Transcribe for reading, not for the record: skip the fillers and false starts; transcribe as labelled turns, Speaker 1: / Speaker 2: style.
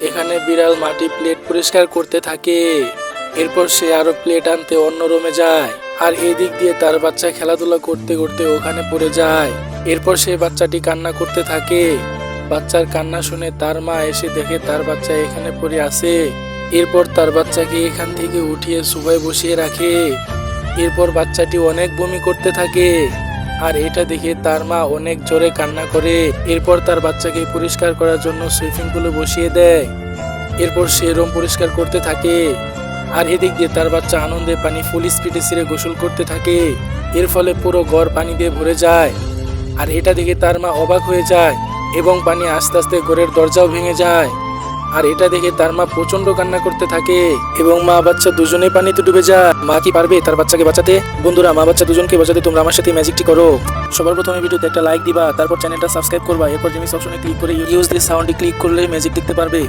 Speaker 1: এখানে বিড়াল মাটি প্লেট পরিষ্কার করতে থাকে। এরপর সে আরো প্লেট আনতে অন্য রুমে যায়, আর এই দিক দিয়ে তার বাচ্চা খেলাধুলা করতে করতে ওখানে পড়ে যায়। এরপর সে বাচ্চাটি কান্না করতে থাকে। বাচ্চার কান্না শুনে তার মা এসে দেখে তার বাচ্চা এখানে পড়ে আছে। এরপর তার বাচ্চাকে এখান থেকে উঠিয়ে সোফায় বসিয়ে রাখে। এরপর বাচ্চাটি অনেক বমি করতে থাকে, আর এটা দেখে তার মা অনেক জোরে কান্না করে। এরপর তার বাচ্চাকে পরিষ্কার করার জন্য সুইমিং পুলে বসিয়ে দেয়। এরপর সে রুম পরিষ্কার করতে থাকে, আর এদিক দিয়ে তার বাচ্চা আনন্দে পানি ফুল স্পিডে ছেড়ে গোসল করতে থাকে। এর ফলে পুরো ঘর পানি দিয়ে ভরে যায়, আর এটা দেখে তার মা অবাক হয়ে যায় এবং পানি আস্তে আস্তে ঘরের দরজাও ভেঙে যায়। আর এটা দেখে তার মা প্রচন্ড কান্না করতে থাকে এবং মা বাচ্চা দুজনেই পানিতে ডুবে যায়। মা কি পারবে তার বাচ্চাকে বাঁচাতে? বন্ধুরা, মা বাচ্চা দুজনকে বাঁচাতে তোমরা আমার সাথে ম্যাজিকটি করো। সবার প্রথমে ভিডিওতে একটা লাইক দিবা, তারপর চ্যানেলটা সাবস্ক্রাইব করবা, এরপর জিমিস অপশনে ক্লিক করে ইউজ দিস সাউন্ডে ক্লিক করলে ম্যাজিক দেখতে পারবে।